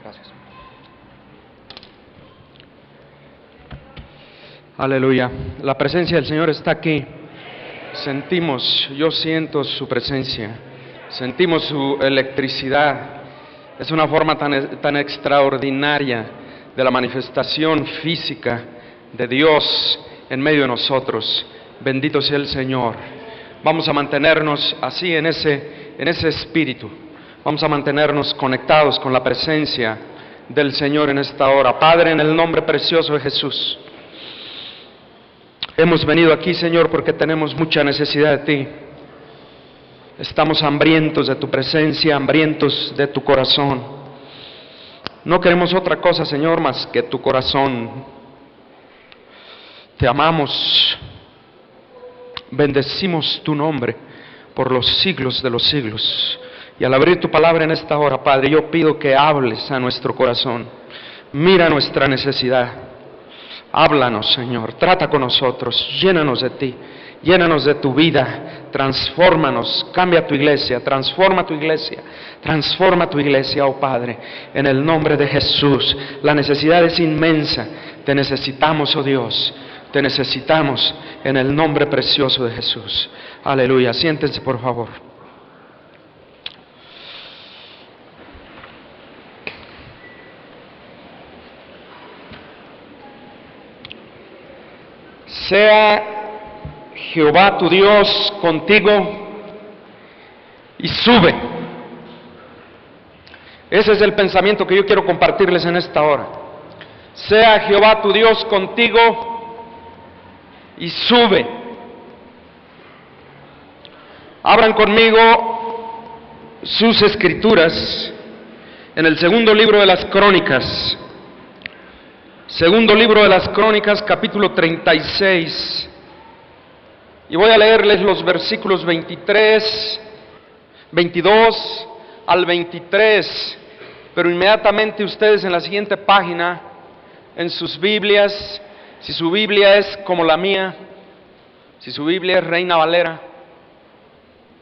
Gracias. Aleluya. La presencia del Señor está aquí. Yo siento su presencia. Sentimos su electricidad. Es una forma tan extraordinaria de la manifestación física de Dios en medio de nosotros. Bendito sea el Señor. Vamos a mantenernos así en ese espíritu. Vamos a mantenernos conectados con la presencia del Señor en esta hora. Padre, en el nombre precioso de Jesús, hemos venido aquí, Señor, porque tenemos mucha necesidad de ti. Estamos hambrientos de tu presencia, hambrientos de tu corazón. No queremos otra cosa, Señor, más que tu corazón. Te amamos, bendecimos tu nombre por los siglos de los siglos. Y al abrir tu palabra en esta hora, Padre, yo pido que hables a nuestro corazón. Mira nuestra necesidad. Háblanos, Señor, trata con nosotros, llénanos de ti, llénanos de tu vida, transfórmanos, cambia tu iglesia, transforma tu iglesia, oh Padre, en el nombre de Jesús. La necesidad es inmensa, te necesitamos, oh Dios, te necesitamos en el nombre precioso de Jesús. Aleluya, siéntense por favor. Sea Jehová tu Dios contigo y sube. Ese es el pensamiento que yo quiero compartirles en esta hora. Sea Jehová tu Dios contigo y sube. Abran conmigo sus escrituras en el segundo libro de las Crónicas. Segundo libro de las Crónicas, capítulo 36. Y voy a leerles los versículos 22 al 23. Pero inmediatamente ustedes en la siguiente página, en sus Biblias, si su Biblia es como la mía, si su Biblia es Reina Valera,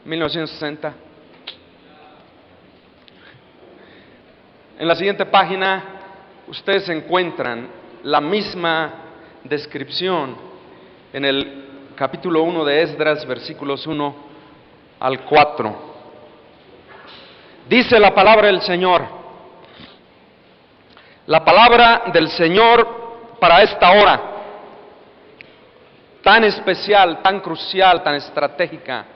1960. En la siguiente página ustedes encuentran la misma descripción en el capítulo 1 de Esdras, versículos 1 al 4. Dice la palabra del Señor. La palabra del Señor para esta hora, tan especial, tan crucial, tan estratégica,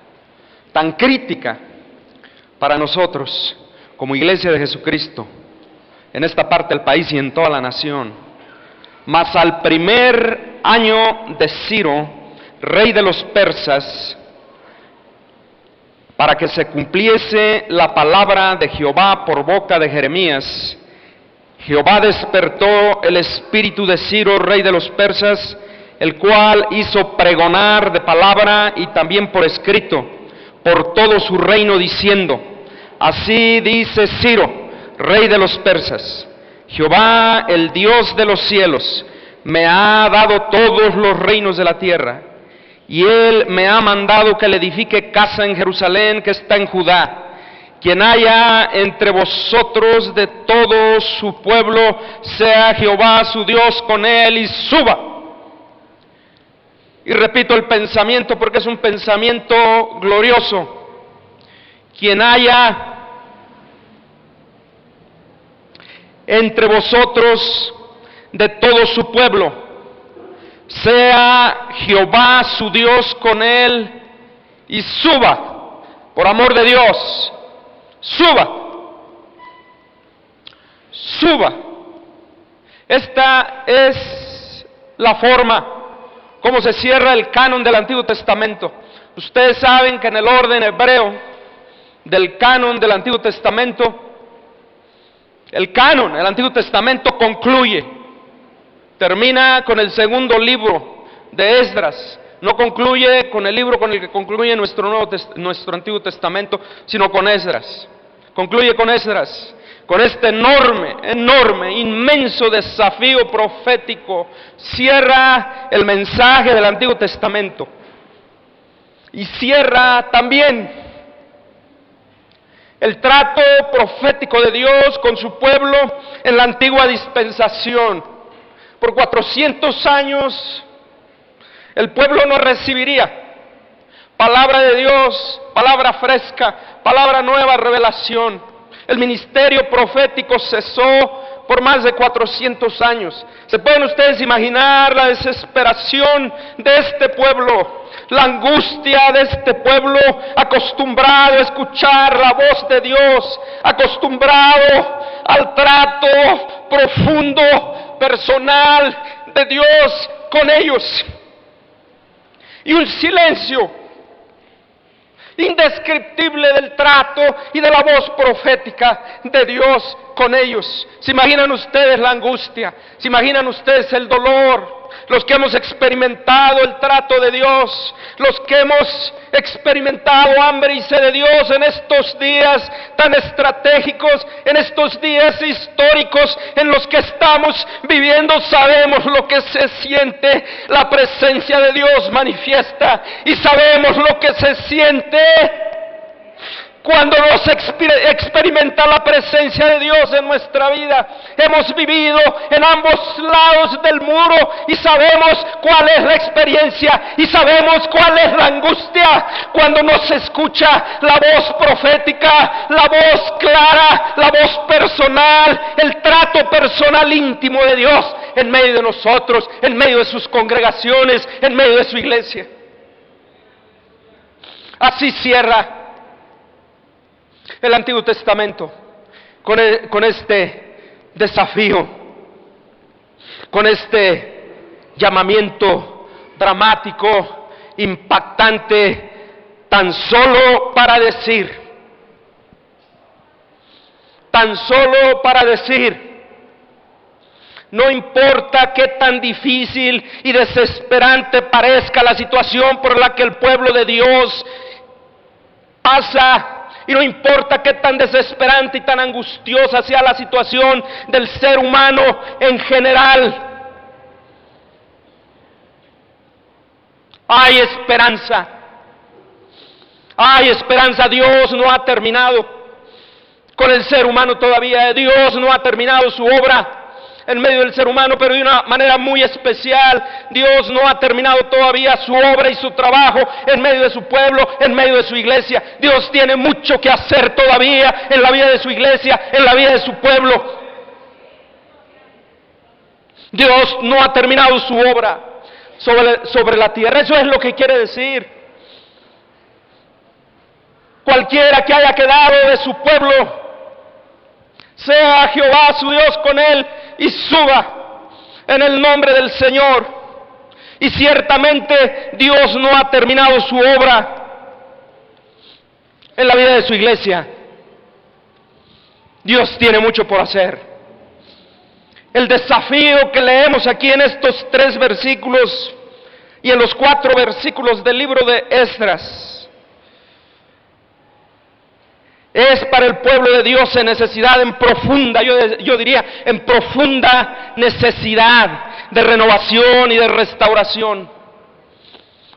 tan crítica para nosotros como iglesia de Jesucristo, en esta parte del país y en toda la nación. Mas al primer año de Ciro, rey de los persas, para que se cumpliese la palabra de Jehová por boca de Jeremías, Jehová despertó el espíritu de Ciro, rey de los persas, el cual hizo pregonar de palabra y también por escrito por todo su reino, diciendo: así dice Ciro, rey de los persas: Jehová, el Dios de los cielos, me ha dado todos los reinos de la tierra, y Él me ha mandado que le edifique casa en Jerusalén, que está en Judá. Quien haya entre vosotros de todo su pueblo, sea Jehová su Dios con él y suba. Y repito el pensamiento porque es un pensamiento glorioso. Quien haya entre vosotros de todo su pueblo, sea Jehová su Dios con él y suba, por amor de Dios, suba. Esta es la forma como se cierra el canon del Antiguo Testamento. Ustedes saben que en el orden hebreo del canon del Antiguo Testamento, el Antiguo Testamento concluye, termina con el segundo libro de Esdras. No concluye con el libro con el que concluye nuestro Antiguo Testamento, sino con Esdras. Concluye con Esdras, con este enorme, inmenso desafío profético. Cierra el mensaje del Antiguo Testamento y cierra también el trato profético de Dios con su pueblo en la antigua dispensación. Por 400 años el pueblo no recibiría palabra de Dios, palabra fresca, palabra nueva, revelación. El ministerio profético cesó por más de 400 años. ¿Se pueden ustedes imaginar la desesperación de este pueblo? La angustia de este pueblo acostumbrado a escuchar la voz de Dios, acostumbrado al trato profundo, personal de Dios con ellos. Y un silencio indescriptible del trato y de la voz profética de Dios con ellos. ¿Se imaginan ustedes la angustia? ¿Se imaginan ustedes el dolor? Los que hemos experimentado el trato de Dios, los que hemos experimentado hambre y sed de Dios en estos días tan estratégicos, en estos días históricos en los que estamos viviendo, sabemos lo que se siente la presencia de Dios manifiesta, y sabemos lo que se siente cuando nos experimenta la presencia de Dios en nuestra vida. Hemos vivido en ambos lados del muro y sabemos cuál es la experiencia y sabemos cuál es la angustia cuando no se escucha la voz profética, la voz clara, la voz personal, el trato personal íntimo de Dios en medio de nosotros, en medio de sus congregaciones, en medio de su iglesia. Así cierra el Antiguo Testamento con este desafío, con este llamamiento dramático, impactante, tan solo para decir, no importa qué tan difícil y desesperante parezca la situación por la que el pueblo de Dios pasa, y no importa qué tan desesperante y tan angustiosa sea la situación del ser humano en general, hay esperanza. Hay esperanza. Dios no ha terminado con el ser humano todavía. Dios no ha terminado su obra en medio del ser humano, pero de una manera muy especial. Dios no ha terminado todavía su obra y su trabajo en medio de su pueblo, en medio de su iglesia. Dios tiene mucho que hacer todavía en la vida de su iglesia, en la vida de su pueblo. Dios no ha terminado su obra sobre la tierra. Eso es lo que quiere decir. Cualquiera que haya quedado de su pueblo, sea Jehová su Dios con él y suba en el nombre del Señor. Y ciertamente Dios no ha terminado su obra en la vida de su iglesia. Dios tiene mucho por hacer. El desafío que leemos aquí en estos 3 versículos y en los 4 versículos del libro de Esdras es para el pueblo de Dios en necesidad, en profunda, yo diría, en profunda necesidad de renovación y de restauración.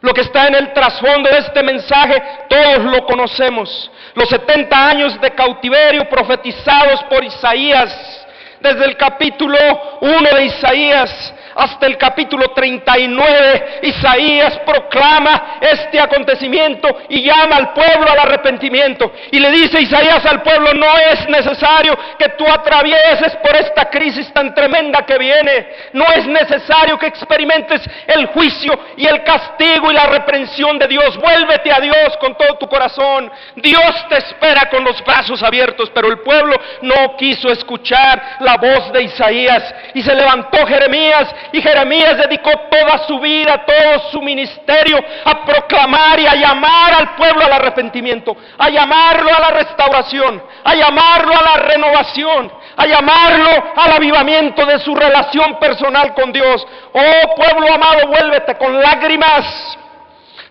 Lo que está en el trasfondo de este mensaje, todos lo conocemos. Los 70 años de cautiverio profetizados por Isaías, desde el capítulo 1 de Isaías hasta el capítulo 39, Isaías proclama este acontecimiento y llama al pueblo al arrepentimiento. Y le dice Isaías al pueblo: no es necesario que tú atravieses por esta crisis tan tremenda que viene. No es necesario que experimentes el juicio y el castigo y la reprensión de Dios. Vuélvete a Dios con todo tu corazón. Dios te espera con los brazos abiertos. Pero el pueblo no quiso escuchar la voz de Isaías. Y se levantó Jeremías, y Jeremías dedicó toda su vida, todo su ministerio a proclamar y a llamar al pueblo al arrepentimiento, a llamarlo a la restauración, a llamarlo a la renovación, a llamarlo al avivamiento de su relación personal con Dios. Oh pueblo amado, vuélvete. Con lágrimas,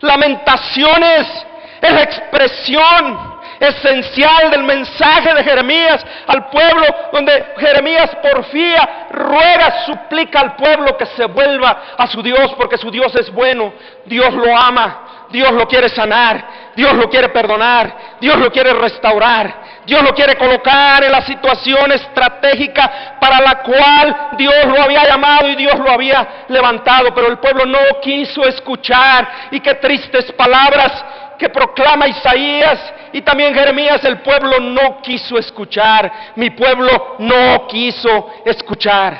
lamentaciones, es la expresión esencial del mensaje de Jeremías al pueblo, donde Jeremías porfía, ruega, suplica al pueblo que se vuelva a su Dios, porque su Dios es bueno, Dios lo ama, Dios lo quiere sanar, Dios lo quiere perdonar, Dios lo quiere restaurar, Dios lo quiere colocar en la situación estratégica para la cual Dios lo había llamado y Dios lo había levantado, pero el pueblo no quiso escuchar. Y qué tristes palabras que proclama Isaías y también Jeremías: el pueblo no quiso escuchar, mi pueblo no quiso escuchar.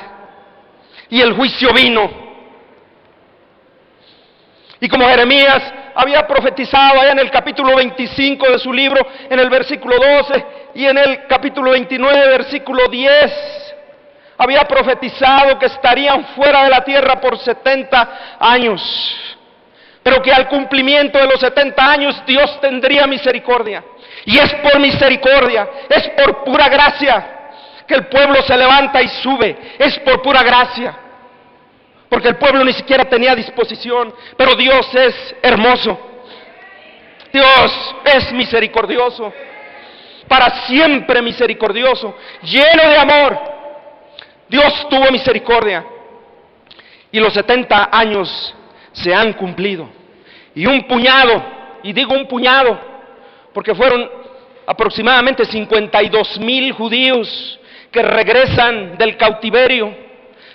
Y el juicio vino. Y como Jeremías había profetizado allá en el capítulo 25 de su libro, en el versículo 12, y en el capítulo 29, versículo 10, había profetizado que estarían fuera de la tierra por 70 años, pero que al cumplimiento de los 70 años Dios tendría misericordia. Y es por misericordia, es por pura gracia que el pueblo se levanta y sube, es por pura gracia. Porque el pueblo ni siquiera tenía disposición, pero Dios es hermoso. Dios es misericordioso, para siempre misericordioso, lleno de amor. Dios tuvo misericordia y los 70 años se han cumplido. Y un puñado, y digo un puñado, porque fueron aproximadamente 52,000 judíos que regresan del cautiverio.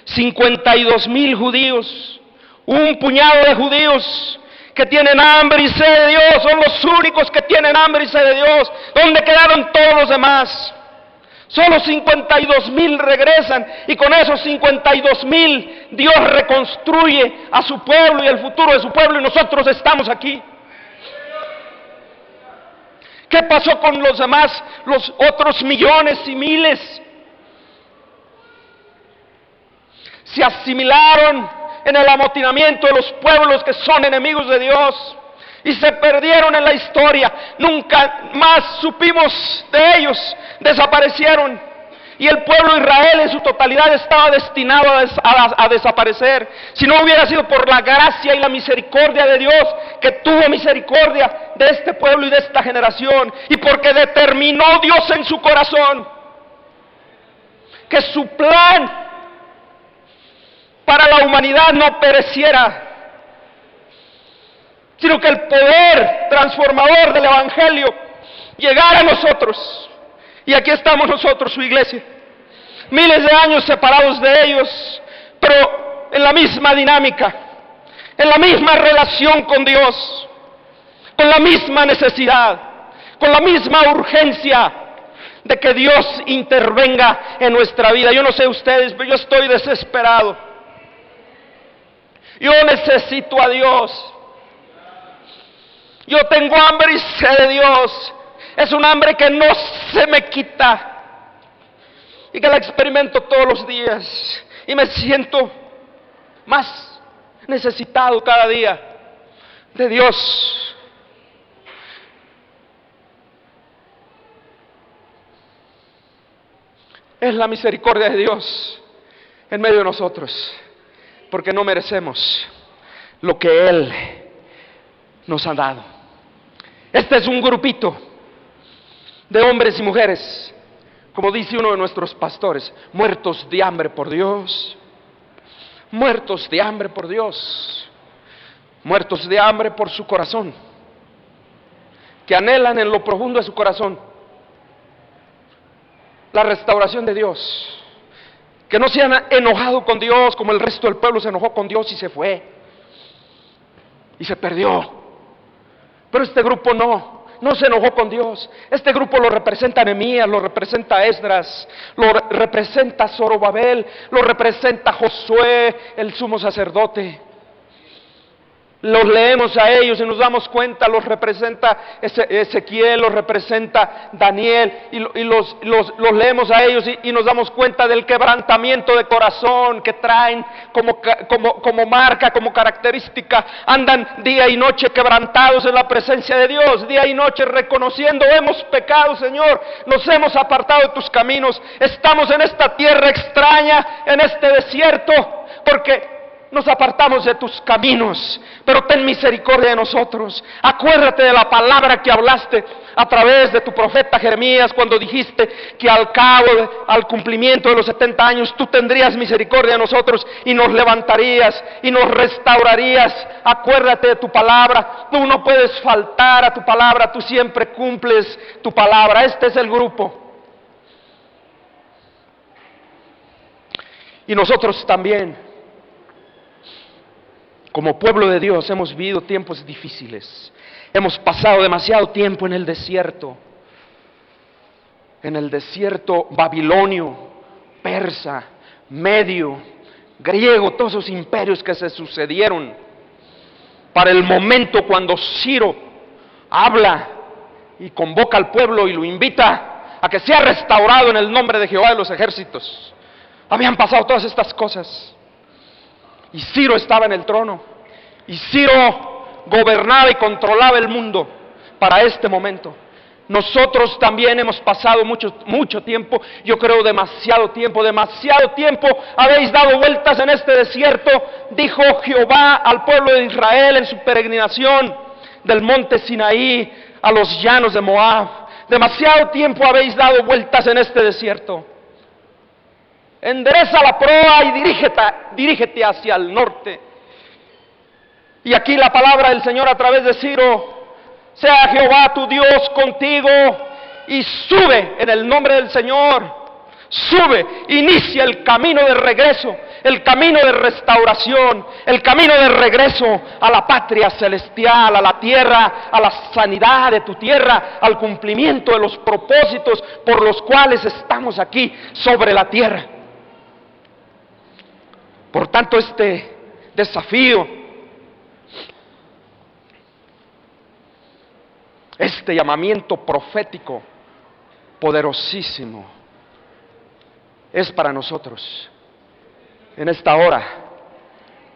52,000 judíos, un puñado de judíos que tienen hambre y sed de Dios, son los únicos que tienen hambre y sed de Dios. ¿Dónde quedaron todos los demás? Solo 52,000 regresan, y con esos 52,000 Dios reconstruye a su pueblo y el futuro de su pueblo, y nosotros estamos aquí. ¿Qué pasó con los demás, los otros millones y miles? Se asimilaron en el amotinamiento de los pueblos que son enemigos de Dios y se perdieron en la historia. Nunca más supimos de ellos, desaparecieron. Y el pueblo de Israel en su totalidad estaba destinado a desaparecer, si no hubiera sido por la gracia y la misericordia de Dios, que tuvo misericordia de este pueblo y de esta generación, y porque determinó Dios en su corazón que su plan para la humanidad no pereciera, sino que el poder transformador del Evangelio llegara a nosotros. Y aquí estamos nosotros, su iglesia, miles de años separados de ellos, pero en la misma dinámica, en la misma relación con Dios, con la misma necesidad, con la misma urgencia de que Dios intervenga en nuestra vida. Yo no sé ustedes, pero yo estoy desesperado. Yo necesito a Dios. Yo tengo hambre y sed de Dios. Es un hambre que no se me quita y que la experimento todos los días, y me siento más necesitado cada día de Dios. Es la misericordia de Dios en medio de nosotros, porque no merecemos lo que Él nos ha dado. Este es un grupito de hombres y mujeres, como dice uno de nuestros pastores, muertos de hambre por Dios, muertos de hambre por Dios, muertos de hambre por su corazón, que anhelan en lo profundo de su corazón la restauración de Dios, que no se han enojado con Dios como el resto del pueblo se enojó con Dios y se fue y se perdió. Pero este grupo no se enojó con Dios. Este grupo lo representa Nehemías, lo representa Esdras, lo representa Zorobabel, lo representa Josué, el sumo sacerdote. Los leemos a ellos y nos damos cuenta, los representa Ezequiel, los representa Daniel, y los leemos a ellos y nos damos cuenta del quebrantamiento de corazón que traen como marca, como característica. Andan día y noche quebrantados en la presencia de Dios, día y noche reconociendo: hemos pecado, Señor, nos hemos apartado de tus caminos, estamos en esta tierra extraña, en este desierto, porque nos apartamos de tus caminos, pero ten misericordia de nosotros. Acuérdate de la palabra que hablaste a través de tu profeta Jeremías, cuando dijiste que al cumplimiento de los 70 años, tú tendrías misericordia de nosotros y nos levantarías y nos restaurarías. Acuérdate de tu palabra. Tú no puedes faltar a tu palabra, tú siempre cumples tu palabra. Este es el grupo. Y nosotros también, como pueblo de Dios, hemos vivido tiempos difíciles. Hemos pasado demasiado tiempo en el desierto babilonio, persa, medio, griego, todos esos imperios que se sucedieron. Para el momento cuando Ciro habla y convoca al pueblo y lo invita a que sea restaurado en el nombre de Jehová de los ejércitos. Habían pasado todas estas cosas. Y Ciro estaba en el trono. Y Ciro gobernaba y controlaba el mundo para este momento. Nosotros también hemos pasado mucho tiempo, yo creo demasiado tiempo habéis dado vueltas en este desierto, dijo Jehová al pueblo de Israel en su peregrinación del monte Sinaí a los llanos de Moab. Demasiado tiempo habéis dado vueltas en este desierto. Endereza la proa y dirígete hacia el norte. Y aquí la palabra del Señor a través de Ciro: sea Jehová tu Dios contigo y sube en el nombre del Señor. Sube, inicia el camino de regreso, el camino de restauración, el camino de regreso a la patria celestial, a la tierra, a la sanidad de tu tierra, al cumplimiento de los propósitos por los cuales estamos aquí sobre la tierra. Por tanto, este desafío, este llamamiento profético poderosísimo es para nosotros en esta hora,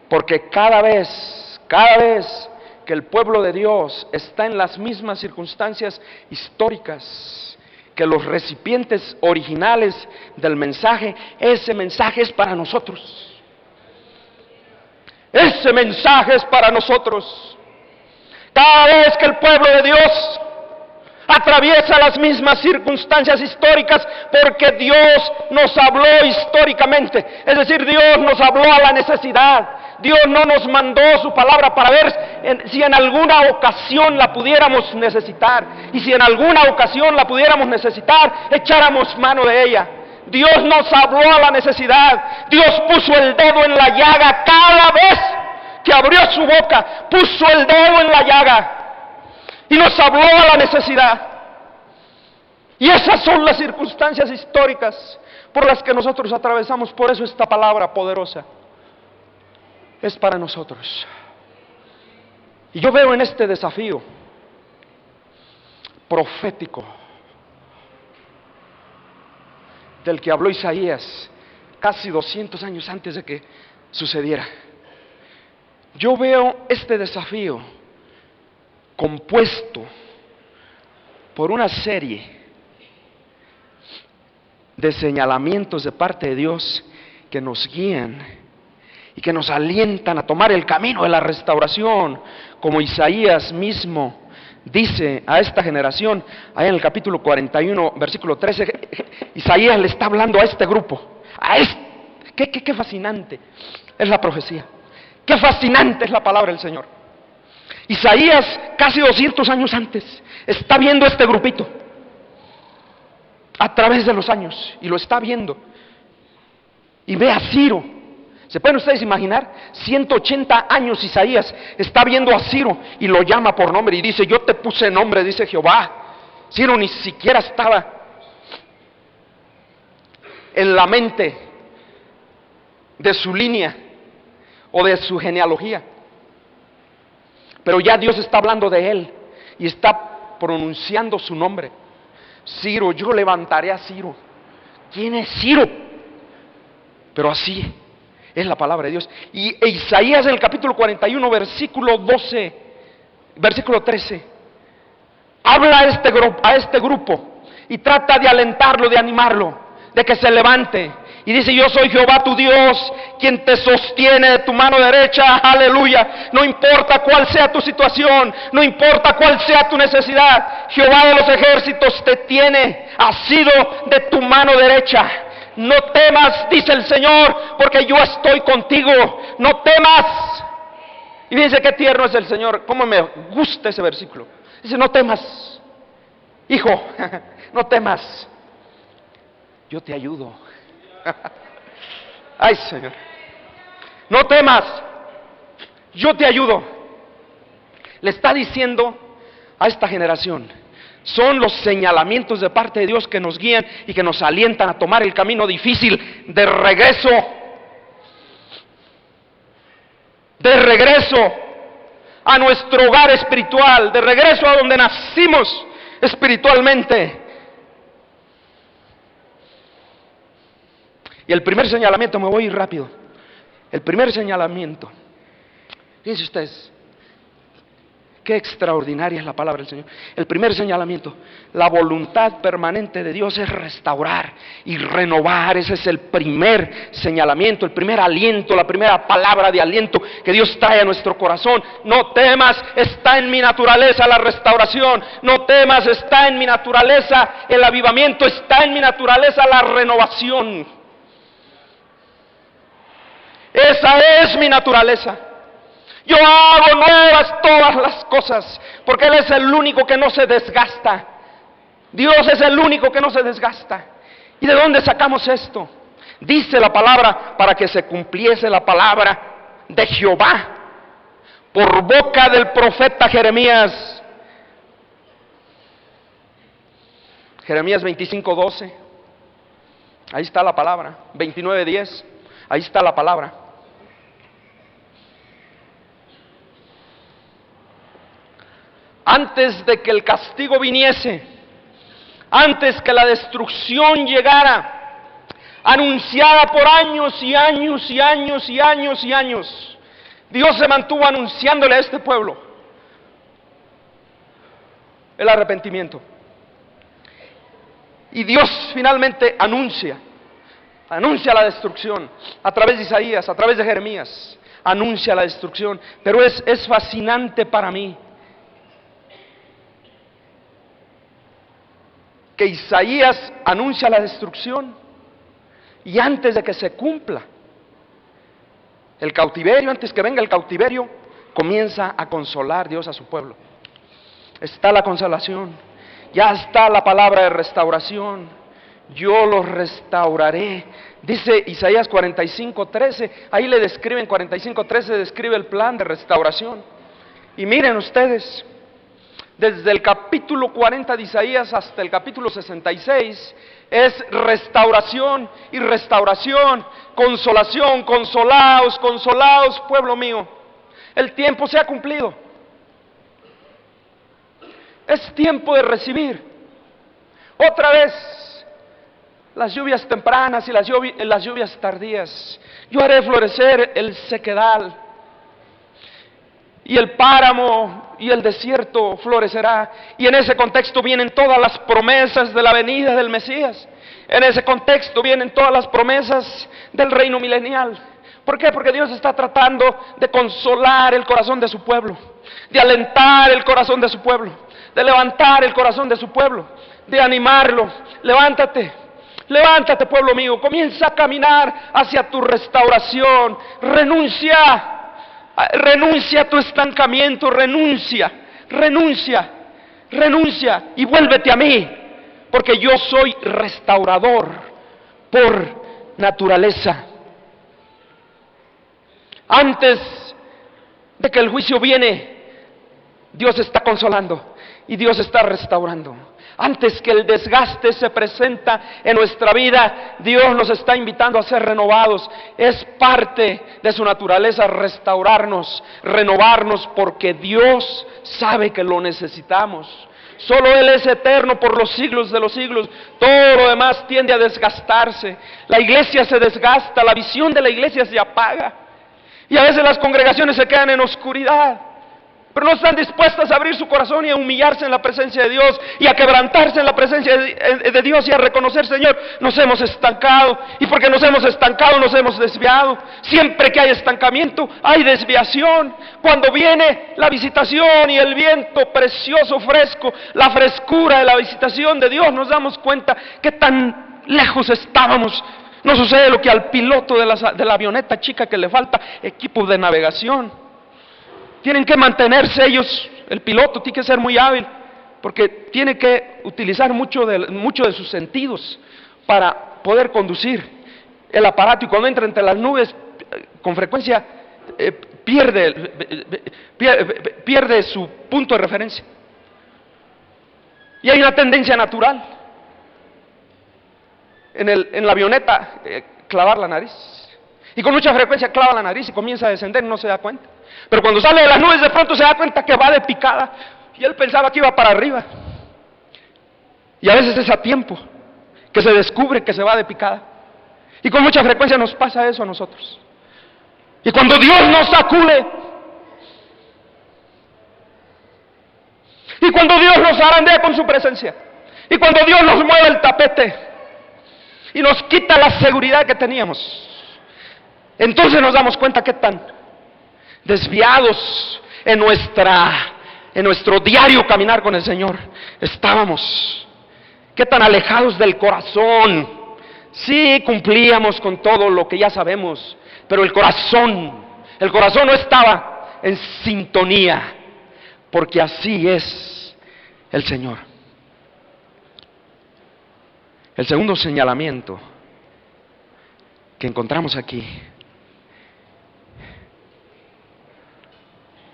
porque cada vez que el pueblo de Dios está en las mismas circunstancias históricas que los recipientes originales del mensaje, ese mensaje es para nosotros. Ese mensaje es para nosotros. Cada vez que el pueblo de Dios atraviesa las mismas circunstancias históricas, porque Dios nos habló históricamente, es decir, Dios nos habló a la necesidad. Dios no nos mandó su palabra para ver si en alguna ocasión la pudiéramos necesitar, y si en alguna ocasión la pudiéramos necesitar, echáramos mano de ella. Dios nos habló a la necesidad. Dios puso el dedo en la llaga cada vez que abrió su boca, puso el dedo en la llaga y nos habló a la necesidad. Y esas son las circunstancias históricas por las que nosotros atravesamos. Por eso esta palabra poderosa es para nosotros. Y yo veo en este desafío profético del que habló Isaías casi 200 años antes de que sucediera. Yo veo este desafío compuesto por una serie de señalamientos de parte de Dios que nos guían y que nos alientan a tomar el camino de la restauración, como Isaías mismo dice a esta generación, ahí en el capítulo 41, versículo 13, Isaías le está hablando a este grupo, qué fascinante es la profecía, qué fascinante es la palabra del Señor. Isaías, casi 200 años antes, está viendo este grupito a través de los años, y lo está viendo, y ve a Ciro. ¿Se pueden ustedes imaginar? 180 años Isaías está viendo a Ciro y lo llama por nombre y dice: yo te puse nombre, dice Jehová. Ciro ni siquiera estaba en la mente de su línea o de su genealogía, pero ya Dios está hablando de él y está pronunciando su nombre. Ciro, yo levantaré a Ciro. ¿Quién es Ciro? Pero así es la palabra de Dios. Y Isaías en el capítulo 41, versículo 13, habla a este grupo y trata de alentarlo, de animarlo, de que se levante Y dice: yo soy Jehová tu Dios, quien te sostiene de tu mano derecha. Aleluya. No importa cuál sea tu situación, no importa cuál sea tu necesidad, Jehová de los ejércitos te tiene asido de tu mano derecha. No temas, dice el Señor, porque yo estoy contigo. No temas. Y fíjense qué tierno es el Señor. Cómo me gusta ese versículo. Dice: no temas, hijo, no temas, yo te ayudo. Ay, Señor, no temas, yo te ayudo. Le está diciendo a esta generación. Son los señalamientos de parte de Dios que nos guían y que nos alientan a tomar el camino difícil de regreso a nuestro hogar espiritual, de regreso a donde nacimos espiritualmente. Y el primer señalamiento, me voy a ir rápido. El primer señalamiento, fíjense ustedes, qué extraordinaria es la palabra del Señor. El primer señalamiento: la voluntad permanente de Dios es restaurar y renovar. Ese es el primer señalamiento, el primer aliento, la primera palabra de aliento que Dios trae a nuestro corazón. No temas, está en mi naturaleza la restauración. No temas, está en mi naturaleza el avivamiento, está en mi naturaleza la renovación. Esa es mi naturaleza. Yo hago nuevas todas las cosas, porque Él es el único que no se desgasta. Dios es el único que no se desgasta. ¿Y de dónde sacamos esto? Dice la palabra, para que se cumpliese la palabra de Jehová por boca del profeta Jeremías. Jeremías 25:12. Ahí está la palabra. 29:10. Ahí está la palabra. Antes de que el castigo viniese, antes que la destrucción llegara, anunciada por años y años y años y años y años, Dios se mantuvo anunciándole a este pueblo el arrepentimiento. Y Dios finalmente anuncia la destrucción a través de Isaías, a través de Jeremías, anuncia la destrucción. Pero es fascinante para mí que Isaías anuncia la destrucción, y antes de que se cumpla el cautiverio, antes que venga el cautiverio, comienza a consolar Dios a su pueblo. Está la consolación, ya está la palabra de restauración. Yo los restauraré, dice Isaías 45:13. Ahí le describen, 45:13 describe el plan de restauración. Y miren ustedes, desde el capítulo 40 de Isaías hasta el capítulo 66, es restauración y restauración, consolación, consolaos, consolaos, pueblo mío. El tiempo se ha cumplido. Es tiempo de recibir otra vez las lluvias tempranas y las lluvias tardías. Yo haré florecer el sequedal, y el páramo y el desierto florecerá. Y en ese contexto vienen todas las promesas de la venida del Mesías. En ese contexto vienen todas las promesas del reino milenial. ¿Por qué? Porque Dios está tratando de consolar el corazón de su pueblo, de alentar el corazón de su pueblo, de levantar el corazón de su pueblo, de animarlo. Levántate, levántate, pueblo mío, comienza a caminar hacia tu restauración. Renuncia a tu estancamiento, renuncia y vuélvete a mí, porque yo soy restaurador por naturaleza. Antes de que el juicio viene, Dios está consolando y Dios está restaurando. Antes que el desgaste se presenta en nuestra vida, Dios nos está invitando a ser renovados. Es parte de su naturaleza restaurarnos, renovarnos, porque Dios sabe que lo necesitamos. Solo Él es eterno por los siglos de los siglos. Todo lo demás tiende a desgastarse. La iglesia se desgasta, la visión de la iglesia se apaga, y a veces las congregaciones se quedan en oscuridad. pero no están dispuestas a abrir su corazón y a humillarse en la presencia de Dios y a quebrantarse en la presencia de Dios y a reconocer: Señor, nos hemos estancado, y porque nos hemos estancado nos hemos desviado. Siempre que hay estancamiento hay desviación. Cuando viene la visitación y el viento precioso, fresco, la frescura de la visitación de Dios, nos damos cuenta que tan lejos estábamos. No sucede lo que al piloto de la avioneta chica, que le falta equipo de navegación. Tienen que mantenerse ellos, el piloto tiene que ser muy hábil, porque tiene que utilizar mucho de sus sentidos para poder conducir el aparato, y cuando entra entre las nubes, con frecuencia pierde su punto de referencia. Y hay una tendencia natural en la avioneta, clavar la nariz, y con mucha frecuencia clava la nariz y comienza a descender y no se da cuenta. Pero cuando sale de las nubes, de pronto se da cuenta que va de picada, y él pensaba que iba para arriba. Y a veces es a tiempo que se descubre que se va de picada. Y con mucha frecuencia nos pasa eso a nosotros. Y cuando Dios nos sacude, y cuando Dios nos zarandea con su presencia, y cuando Dios nos mueve el tapete y nos quita la seguridad que teníamos, entonces nos damos cuenta que tan desviados en nuestro diario caminar con el Señor estábamos. Qué tan alejados del corazón. Sí, cumplíamos con todo lo que ya sabemos, pero el corazón no estaba en sintonía, porque así es el Señor. El segundo señalamiento que encontramos aquí,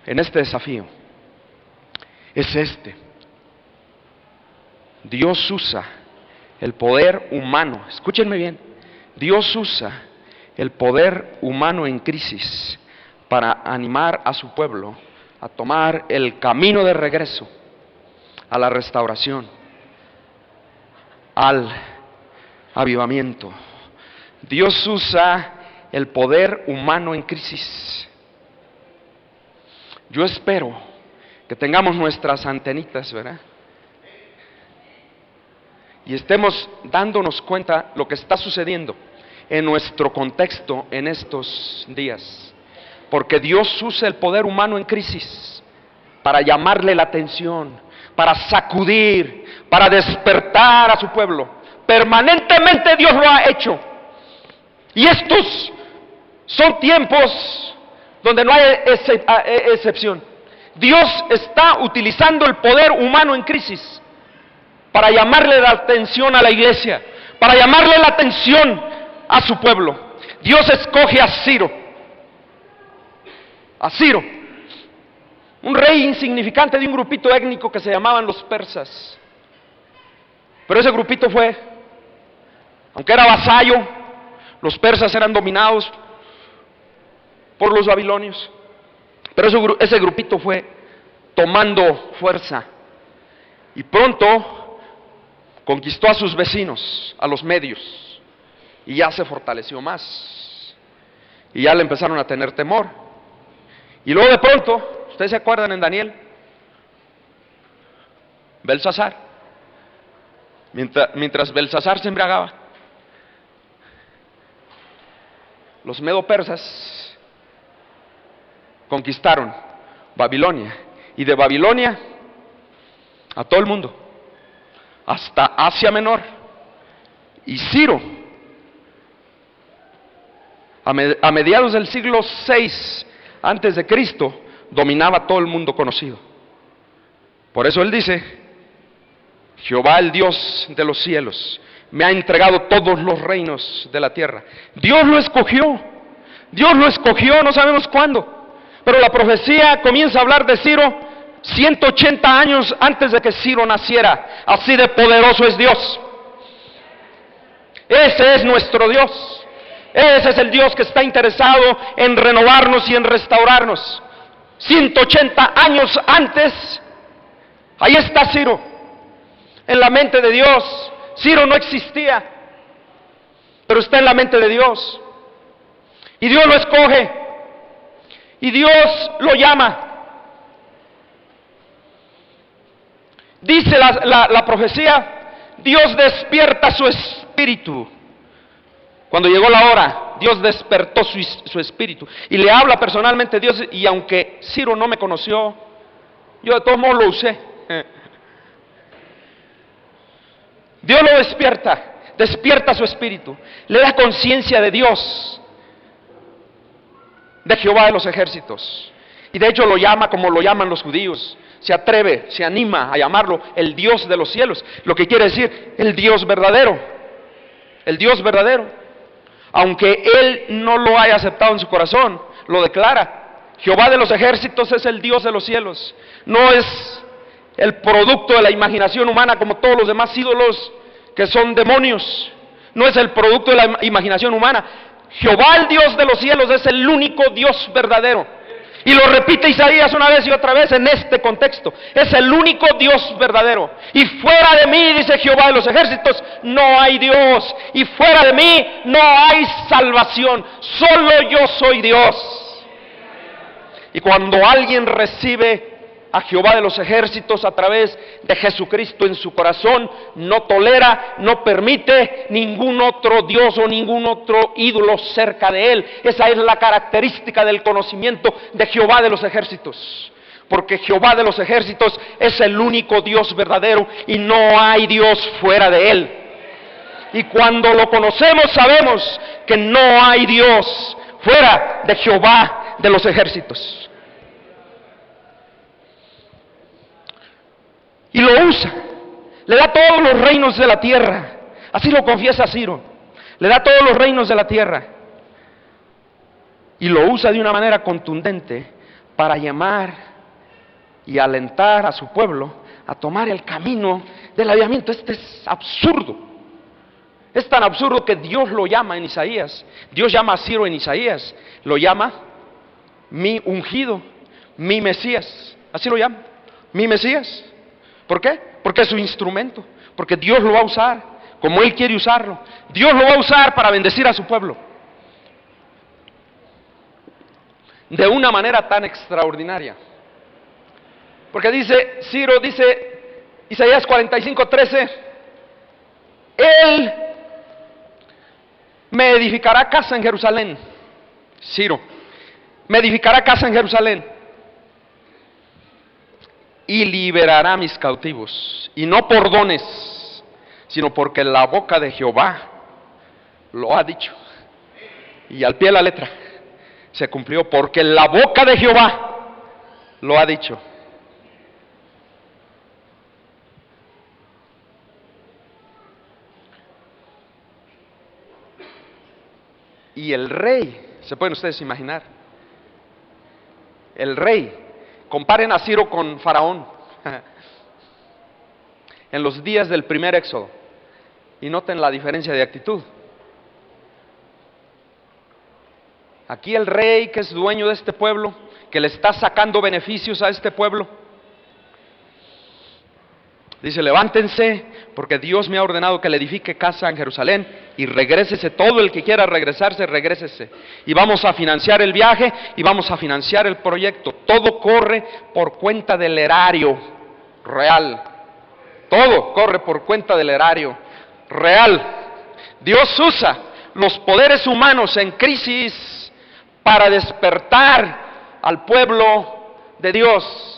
en este desafío, es este: Dios usa el poder humano, escúchenme bien, Dios usa el poder humano en crisis para animar a su pueblo a tomar el camino de regreso a la restauración, al avivamiento. Dios usa el poder humano en crisis. Yo espero que tengamos nuestras antenitas, ¿verdad? Y estemos dándonos cuenta lo que está sucediendo en nuestro contexto en estos días. Porque Dios usa el poder humano en crisis para llamarle la atención, para sacudir, para despertar a su pueblo. Permanentemente Dios lo ha hecho. Y estos son tiempos donde no hay excepción. Dios está utilizando el poder humano en crisis para llamarle la atención a la iglesia, para llamarle la atención a su pueblo. Dios escoge a Ciro, un rey insignificante de un grupito étnico que se llamaban los persas. Pero ese grupito aunque era vasallo, los persas eran dominados por los babilonios, pero ese grupito fue tomando fuerza y pronto conquistó a sus vecinos, a los medios, y ya se fortaleció más y ya le empezaron a tener temor. Y luego de pronto, ¿ustedes se acuerdan en Daniel? Belsasar, mientras Belsasar se embriagaba, los medo-persas conquistaron Babilonia, y de Babilonia a todo el mundo, hasta Asia Menor. Y Ciro, a mediados del siglo VI antes de Cristo, dominaba todo el mundo conocido. Por eso él dice: Jehová, el Dios de los cielos, me ha entregado todos los reinos de la tierra. Dios lo escogió, no sabemos cuándo. Pero la profecía comienza a hablar de Ciro 180 años antes de que Ciro naciera. Así de poderoso es Dios. Ese es nuestro Dios. Ese es el Dios que está interesado en renovarnos y en restaurarnos. 180 años antes, ahí está Ciro, en la mente de Dios. Ciro no existía, pero está en la mente de Dios. Y Dios lo escoge. Y Dios lo llama. Dice la profecía, Dios despierta su espíritu. Cuando llegó la hora, Dios despertó su espíritu. Y le habla personalmente Dios, y aunque Ciro no me conoció, yo de todos modos lo usé. Dios lo despierta su espíritu, le da conciencia de Dios, de Jehová de los ejércitos. Y de hecho lo llama como lo llaman los judíos. Se atreve, se anima a llamarlo el Dios de los cielos, lo que quiere decir el Dios verdadero. El Dios verdadero. Aunque él no lo haya aceptado en su corazón, lo declara. Jehová de los ejércitos es el Dios de los cielos. No es el producto de la imaginación humana como todos los demás ídolos que son demonios. No es el producto de la imaginación humana. Jehová, el Dios de los cielos, es el único Dios verdadero. Y lo repite Isaías una vez y otra vez en este contexto. Es el único Dios verdadero. Y fuera de mí, dice Jehová de los ejércitos, no hay Dios. Y fuera de mí no hay salvación. Solo yo soy Dios. Y cuando alguien recibe a Jehová de los ejércitos a través de Jesucristo en su corazón, no tolera, no permite ningún otro Dios o ningún otro ídolo cerca de él. Esa es la característica del conocimiento de Jehová de los ejércitos, porque Jehová de los ejércitos es el único Dios verdadero y no hay Dios fuera de él. Y cuando lo conocemos sabemos que no hay Dios fuera de Jehová de los ejércitos. Y lo usa, le da todos los reinos de la tierra, así lo confiesa Ciro, le da todos los reinos de la tierra, y lo usa de una manera contundente para llamar y alentar a su pueblo a tomar el camino del avivamiento. Este es absurdo, es tan absurdo que Dios lo llama en Isaías, Dios llama a Ciro en Isaías, lo llama mi ungido, mi Mesías, así lo llama, mi Mesías. ¿Por qué? Porque es su instrumento, porque Dios lo va a usar como Él quiere usarlo. Dios lo va a usar para bendecir a su pueblo de una manera tan extraordinaria. Porque dice Ciro, dice Isaías 45:13, Él me edificará casa en Jerusalén. Ciro, me edificará casa en Jerusalén y liberará a mis cautivos, y no por dones, sino porque la boca de Jehová lo ha dicho. Y al pie de la letra se cumplió, porque la boca de Jehová lo ha dicho. Y el rey, se pueden ustedes imaginar, el rey, comparen a Ciro con Faraón en los días del primer éxodo y noten la diferencia de actitud. Aquí el rey, que es dueño de este pueblo, que le está sacando beneficios a este pueblo, dice: levántense, porque Dios me ha ordenado que le edifique casa en Jerusalén, y regrésese, todo el que quiera regresarse, regrésese, y vamos a financiar el viaje, y vamos a financiar el proyecto. Todo corre por cuenta del erario real, todo corre por cuenta del erario real. Dios usa los poderes humanos en crisis para despertar al pueblo de Dios.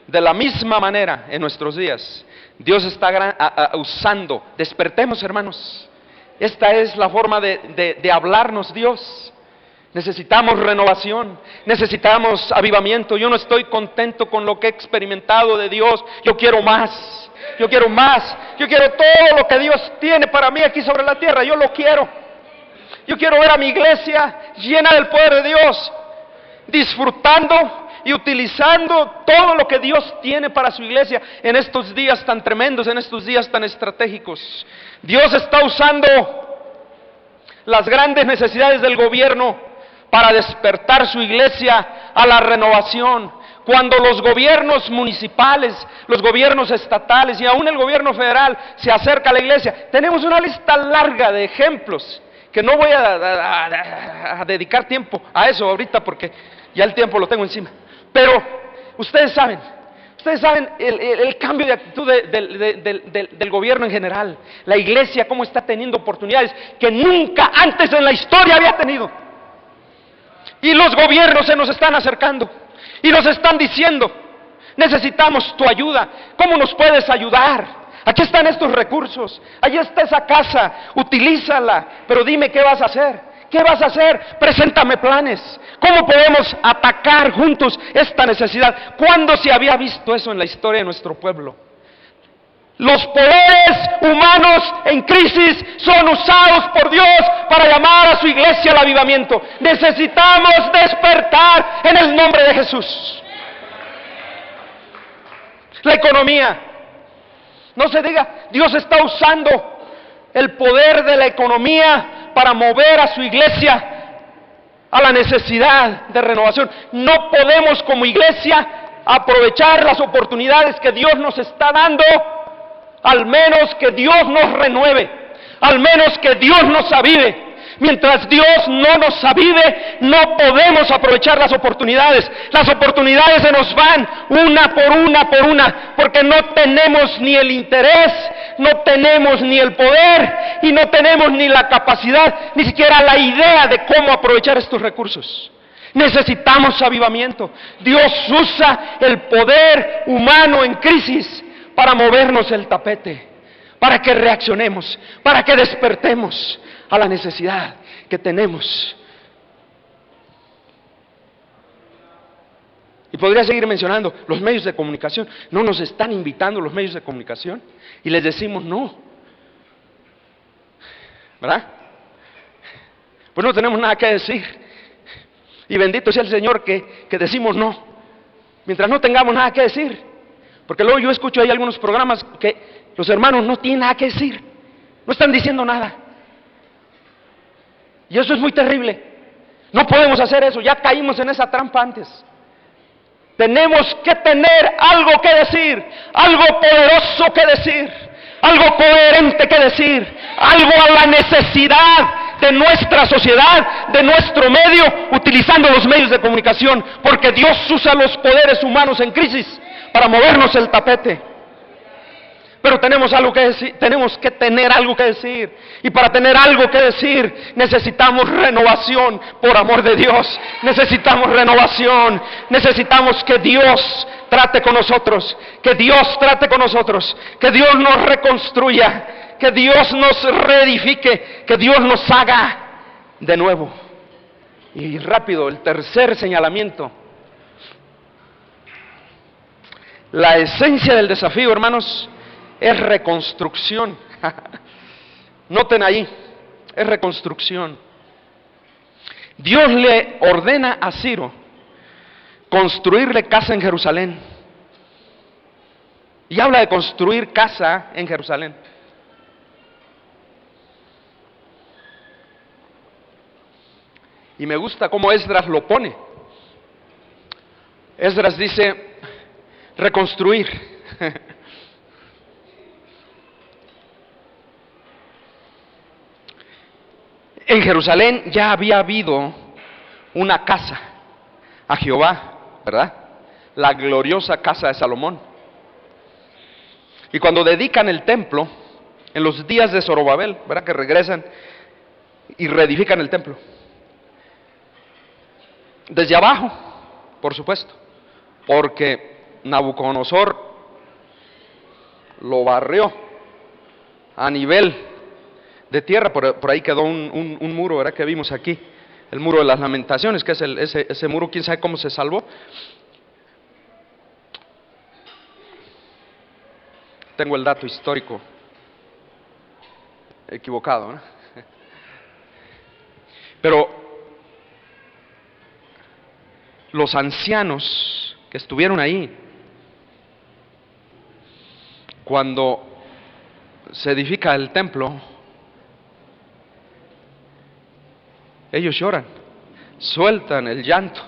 De la misma manera en nuestros días, Dios está usando, despertemos, hermanos. Esta es la forma de hablarnos Dios. Necesitamos renovación, necesitamos avivamiento. Yo no estoy contento con lo que he experimentado de Dios. Yo quiero más, yo quiero más. Yo quiero todo lo que Dios tiene para mí aquí sobre la tierra. Yo lo quiero. Yo quiero ver a mi iglesia llena del poder de Dios, disfrutando y utilizando todo lo que Dios tiene para su iglesia en estos días tan tremendos, en estos días tan estratégicos. Dios está usando las grandes necesidades del gobierno para despertar su iglesia a la renovación. Cuando los gobiernos municipales, los gobiernos estatales y aún el gobierno federal se acerca a la iglesia, tenemos una lista larga de ejemplos que no voy a dedicar tiempo a eso ahorita porque ya el tiempo lo tengo encima. Pero ustedes saben, Ustedes saben el cambio de actitud del gobierno en general. La iglesia cómo está teniendo oportunidades que nunca antes en la historia había tenido. Y los gobiernos se nos están acercando y nos están diciendo, necesitamos tu ayuda. ¿Cómo nos puedes ayudar? Aquí están estos recursos, allí está esa casa, utilízala, pero dime qué vas a hacer. ¿Qué vas a hacer? Preséntame planes. ¿Cómo podemos atacar juntos esta necesidad? ¿Cuándo se había visto eso en la historia de nuestro pueblo? Los poderes humanos en crisis son usados por Dios para llamar a su iglesia al avivamiento. Necesitamos despertar en el nombre de Jesús. La economía. No se diga, Dios está usando el poder de la economía para mover a su iglesia a la necesidad de renovación. No podemos como iglesia aprovechar las oportunidades que Dios nos está dando, al menos que Dios nos renueve, al menos que Dios nos avive. Mientras Dios no nos avive, no podemos aprovechar las oportunidades. Las oportunidades se nos van una por una, porque no tenemos ni el interés, no tenemos ni el poder y no tenemos ni la capacidad, ni siquiera la idea de cómo aprovechar estos recursos. Necesitamos avivamiento. Dios usa el poder humano en crisis para movernos el tapete, para que reaccionemos, para que despertemos a la necesidad que tenemos. Y podría seguir mencionando los medios de comunicación. No nos están invitando los medios de comunicación y les decimos no, ¿verdad? Pues no tenemos nada que decir. Y bendito sea el Señor que decimos no, mientras no tengamos nada que decir. Porque luego yo escucho ahí algunos programas que los hermanos no tienen nada que decir, no están diciendo nada. Y eso es muy terrible. No podemos hacer eso, ya caímos en esa trampa antes. Tenemos que tener algo que decir, algo poderoso que decir, algo coherente que decir, algo a la necesidad de nuestra sociedad, de nuestro medio, utilizando los medios de comunicación, porque Dios usa los poderes humanos en crisis para movernos el tapete. Pero tenemos algo que decir, tenemos que tener algo que decir. Y para tener algo que decir, necesitamos renovación, por amor de Dios. Necesitamos renovación. Necesitamos que Dios trate con nosotros. Que Dios trate con nosotros. Que Dios nos reconstruya. Que Dios nos reedifique. Que Dios nos haga de nuevo. Y rápido, el tercer señalamiento. La esencia del desafío, hermanos, es reconstrucción. Noten ahí, es reconstrucción. Dios le ordena a Ciro construirle casa en Jerusalén. Y habla de construir casa en Jerusalén. Y me gusta cómo Esdras lo pone. Esdras dice, reconstruir. En Jerusalén ya había habido una casa a Jehová, ¿verdad? La gloriosa casa de Salomón. Y cuando dedican el templo, en los días de Zorobabel, ¿verdad? Que regresan y reedifican el templo. Desde abajo, por supuesto, porque Nabucodonosor lo barrió a nivel de tierra. Por ahí quedó un muro, ¿verdad? Que vimos aquí, el muro de las lamentaciones, que es ese muro, quién sabe cómo se salvó. Tengo el dato histórico equivocado, ¿no? Pero los ancianos que estuvieron ahí, cuando se edifica el templo, ellos lloran, sueltan el llanto.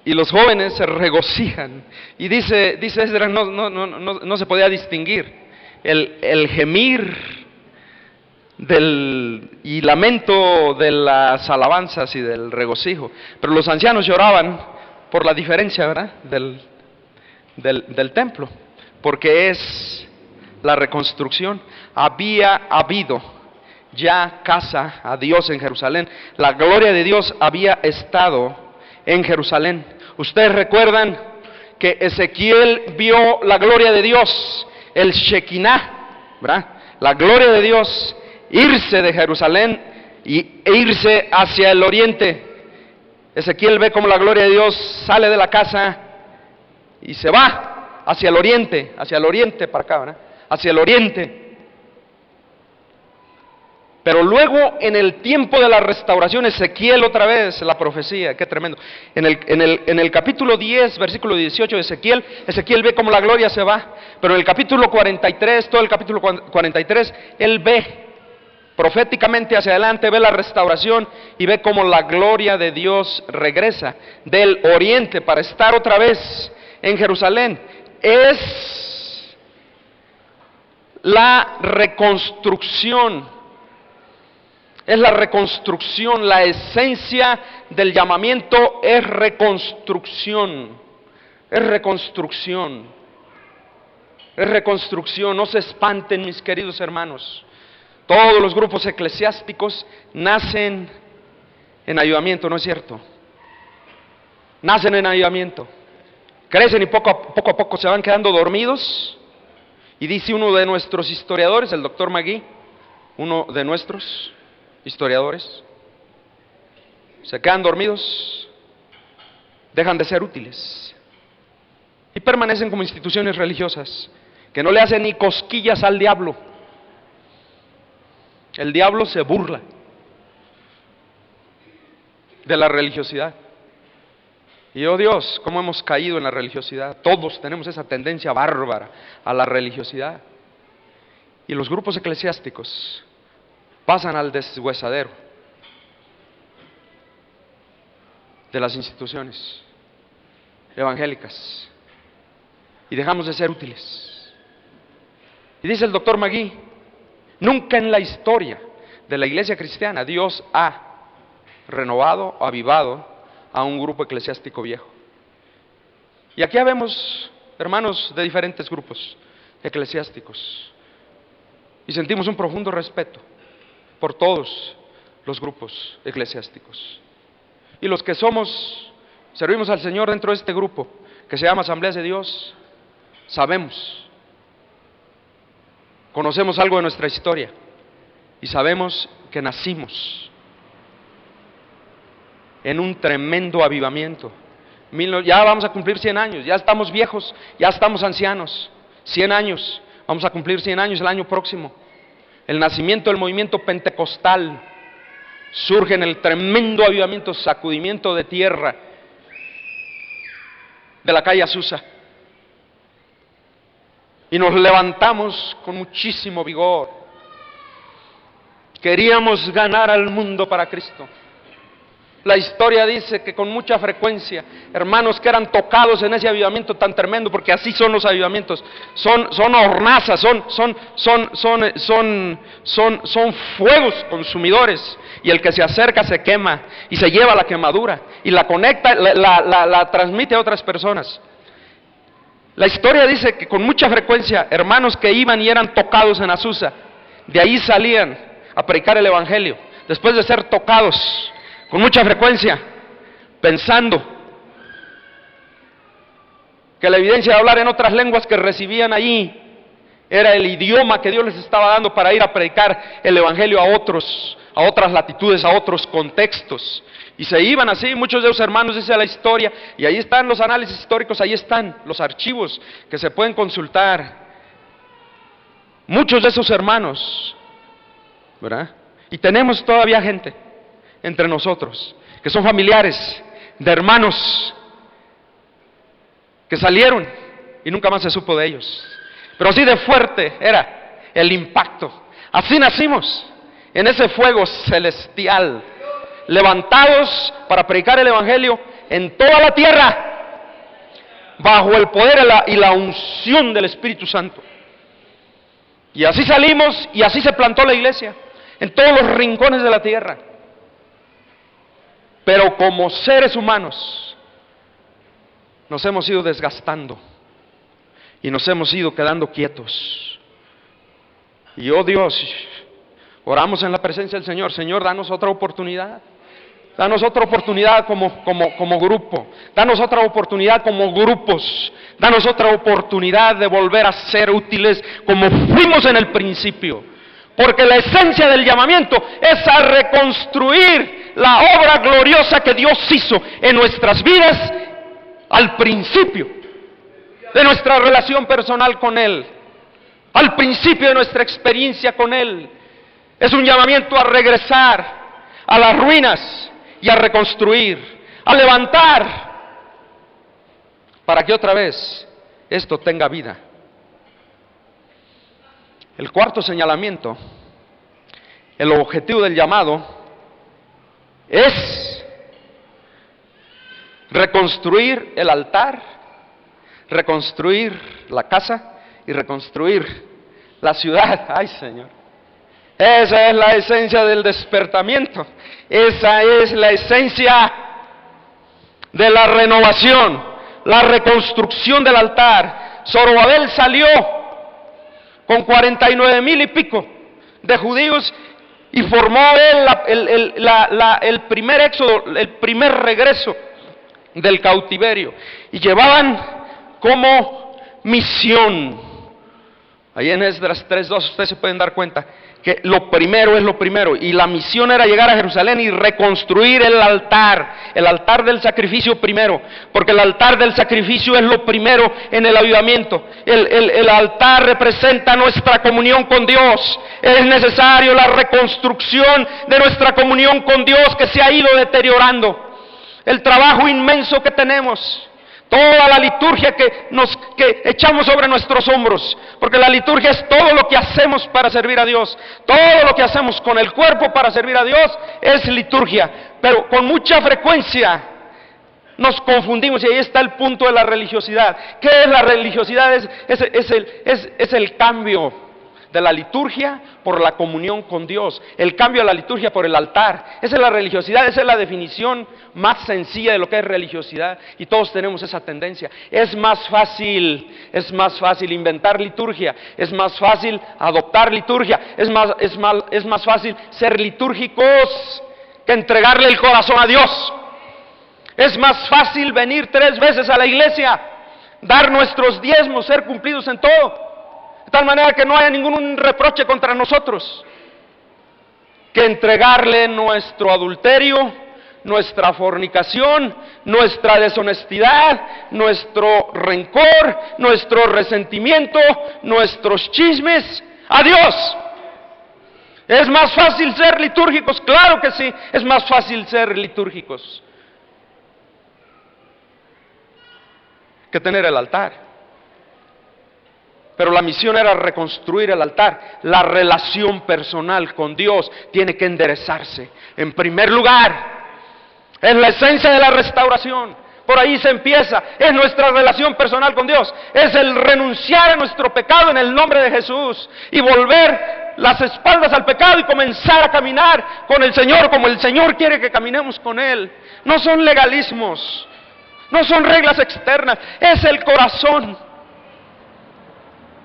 Y los jóvenes se regocijan. Y dice Esdras, no se podía distinguir el gemir y lamento de las alabanzas y del regocijo. Pero los ancianos lloraban por la diferencia, ¿verdad? del templo, porque es la reconstrucción. Había habido ya casa a Dios en Jerusalén. La gloria de Dios había estado en Jerusalén. Ustedes recuerdan que Ezequiel vio la gloria de Dios, el Shekinah, ¿verdad? La gloria de Dios irse de Jerusalén e irse hacia el oriente. Ezequiel ve como la gloria de Dios sale de la casa y se va hacia el oriente para acá, ¿verdad? Hacia el oriente. Pero luego, en el tiempo de la restauración, Ezequiel otra vez, la profecía, qué tremendo. En el capítulo 10, versículo 18 de Ezequiel ve como la gloria se va. Pero en el capítulo 43, todo el capítulo 43, él ve proféticamente hacia adelante, ve la restauración y ve como la gloria de Dios regresa del oriente para estar otra vez en Jerusalén. Es la reconstrucción. Es la reconstrucción, la esencia del llamamiento es reconstrucción. Es reconstrucción. Es reconstrucción. No se espanten, mis queridos hermanos. Todos los grupos eclesiásticos nacen en avivamiento, ¿no es cierto? Nacen en avivamiento. Crecen y poco a poco se van quedando dormidos. Y dice uno de nuestros historiadores, el doctor Magui, uno de nuestros historiadores, se quedan dormidos, dejan de ser útiles y permanecen como instituciones religiosas que no le hacen ni cosquillas al diablo. El diablo se burla de la religiosidad. Y oh Dios, cómo hemos caído en la religiosidad. Todos tenemos esa tendencia bárbara a la religiosidad. Y los grupos eclesiásticos pasan al deshuesadero de las instituciones evangélicas y dejamos de ser útiles. Y dice el doctor Magui, nunca en la historia de la iglesia cristiana Dios ha renovado o avivado a un grupo eclesiástico viejo. Y aquí habemos hermanos de diferentes grupos eclesiásticos y sentimos un profundo respeto por todos los grupos eclesiásticos. Y los que servimos al Señor dentro de este grupo, que se llama Asambleas de Dios, sabemos, conocemos algo de nuestra historia y sabemos que nacimos en un tremendo avivamiento. Ya vamos a cumplir 100 años, ya estamos viejos, ya estamos ancianos, 100 años, vamos a cumplir 100 años el año próximo. El nacimiento del movimiento pentecostal surge en el tremendo avivamiento, sacudimiento de tierra de la calle Azusa. Y nos levantamos con muchísimo vigor. Queríamos ganar al mundo para Cristo. La historia dice que con mucha frecuencia, hermanos que eran tocados en ese avivamiento tan tremendo, porque así son los avivamientos, son hornazas, son fuegos consumidores, y el que se acerca se quema y se lleva la quemadura y la conecta, la transmite a otras personas. La historia dice que con mucha frecuencia, hermanos que iban y eran tocados en Azusa, de ahí salían a predicar el evangelio, después de ser tocados con mucha frecuencia, pensando que la evidencia de hablar en otras lenguas que recibían allí era el idioma que Dios les estaba dando para ir a predicar el evangelio a otras latitudes, a otros contextos. Y se iban así, muchos de esos hermanos, dice la historia, y ahí están los análisis históricos, ahí están los archivos que se pueden consultar. Muchos de esos hermanos, ¿verdad? Y tenemos todavía gente entre nosotros, que son familiares de hermanos que salieron y nunca más se supo de ellos. Pero así de fuerte era el impacto. Así nacimos, en ese fuego celestial, levantados para predicar el evangelio en toda la tierra, bajo el poder y la unción del Espíritu Santo. Y así salimos y así se plantó la iglesia, en todos los rincones de la tierra. Pero como seres humanos nos hemos ido desgastando y nos hemos ido quedando quietos. Y oh Dios, oramos en la presencia del Señor. Señor, danos otra oportunidad. Danos otra oportunidad como grupo. Danos otra oportunidad como grupos. Danos otra oportunidad de volver a ser útiles como fuimos en el principio. Porque la esencia del llamamiento es a reconstruir la obra gloriosa que Dios hizo en nuestras vidas al principio de nuestra relación personal con Él, al principio de nuestra experiencia con Él. Es un llamamiento a regresar a las ruinas y a reconstruir, a levantar, para que otra vez esto tenga vida. El cuarto señalamiento, el objetivo del llamado, es reconstruir el altar, reconstruir la casa y reconstruir la ciudad. ¡Ay, Señor! Esa es la esencia del despertamiento. Esa es la esencia de la renovación, la reconstrucción del altar. Zorobabel salió con 49,000 y pico de judíos y formó el primer éxodo, el primer regreso del cautiverio. Y llevaban como misión. Ahí en Esdras 3:2 ustedes se pueden dar cuenta que lo primero es lo primero, y la misión era llegar a Jerusalén y reconstruir el altar del sacrificio primero, porque el altar del sacrificio es lo primero en el avivamiento. El altar representa nuestra comunión con Dios. Es necesario la reconstrucción de nuestra comunión con Dios, que se ha ido deteriorando. El trabajo inmenso que tenemos, toda la liturgia que echamos sobre nuestros hombros, porque la liturgia es todo lo que hacemos para servir a Dios, todo lo que hacemos con el cuerpo para servir a Dios es liturgia, pero con mucha frecuencia nos confundimos, y ahí está el punto de la religiosidad. ¿Qué es la religiosidad? Es el cambio de la liturgia por la comunión con Dios, el cambio de la liturgia por el altar. Esa es la religiosidad, esa es la definición más sencilla de lo que es religiosidad, y todos tenemos esa tendencia. Es más fácil inventar liturgia, es más fácil adoptar liturgia, es más fácil ser litúrgicos que entregarle el corazón a Dios. Es más fácil venir 3 veces a la iglesia, dar nuestros diezmos, ser cumplidos en todo, de tal manera que no haya ningún reproche contra nosotros, que entregarle nuestro adulterio, nuestra fornicación, nuestra deshonestidad, nuestro rencor, nuestro resentimiento, nuestros chismes a Dios. ¿Es más fácil ser litúrgicos? Claro que sí, es más fácil ser litúrgicos que tener el altar. Pero la misión era reconstruir el altar. La relación personal con Dios tiene que enderezarse. En primer lugar, es la esencia de la restauración. Por ahí se empieza. Es nuestra relación personal con Dios. Es el renunciar a nuestro pecado en el nombre de Jesús y volver las espaldas al pecado y comenzar a caminar con el Señor como el Señor quiere que caminemos con Él. No son legalismos, no son reglas externas, es el corazón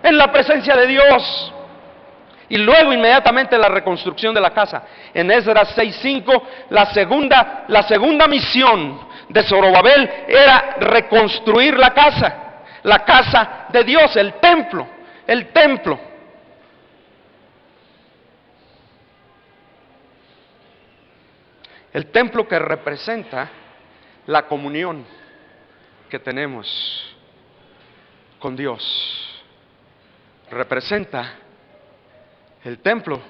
en la presencia de Dios. Y luego inmediatamente la reconstrucción de la casa. En Esdras 6:5, la segunda misión de Zorobabel era reconstruir la casa de Dios, el templo. El templo que representa la comunión que tenemos con Dios. Representa el templo.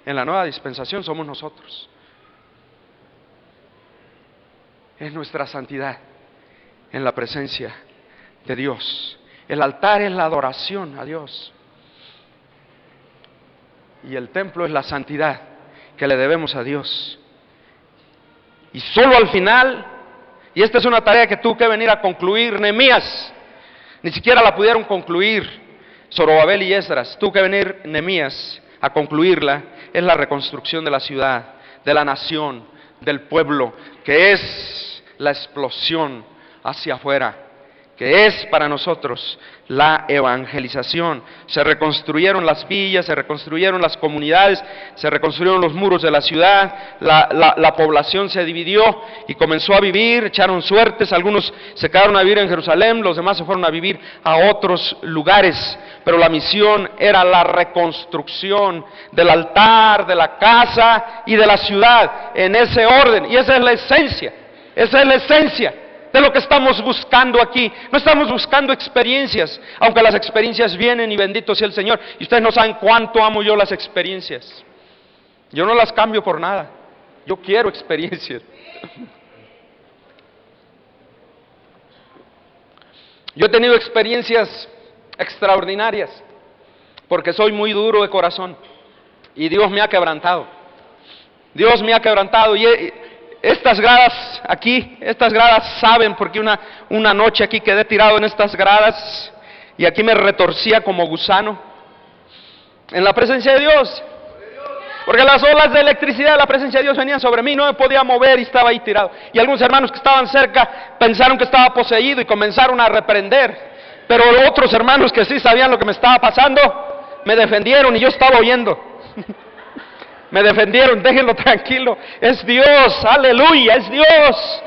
En la nueva dispensación somos nosotros. Es nuestra santidad en la presencia de Dios. El altar es la adoración a Dios. Y el templo es la santidad que le debemos a Dios. Y solo al final, y esta es una tarea que tuvo que venir a concluir Nehemías, ni siquiera la pudieron concluir Zorobabel y Esdras, tuvo que venir Nehemías a concluirla. Es la reconstrucción de la ciudad, de la nación, del pueblo, que es la explosión hacia afuera, que es para nosotros la evangelización. Se reconstruyeron las villas, se reconstruyeron las comunidades, se reconstruyeron los muros de la ciudad, la población se dividió y comenzó a vivir, echaron suertes, algunos se quedaron a vivir en Jerusalén, los demás se fueron a vivir a otros lugares, pero la misión era la reconstrucción del altar, de la casa y de la ciudad, en ese orden, y esa es la esencia de lo que estamos buscando aquí. No estamos buscando experiencias, aunque las experiencias vienen y bendito sea el Señor. Y ustedes no saben cuánto amo yo las experiencias. Yo no las cambio por nada. Yo quiero experiencias. Yo he tenido experiencias extraordinarias porque soy muy duro de corazón y Dios me ha quebrantado. Dios me ha quebrantado y estas gradas aquí, estas gradas saben, porque una noche aquí quedé tirado en estas gradas y aquí me retorcía como gusano en la presencia de Dios, porque las olas de electricidad de la presencia de Dios venían sobre mí, no me podía mover y estaba ahí tirado. Y algunos hermanos que estaban cerca pensaron que estaba poseído y comenzaron a reprender, pero otros hermanos que sí sabían lo que me estaba pasando me defendieron y yo estaba oyendo. Me defendieron, déjenlo tranquilo, es Dios, aleluya, es Dios.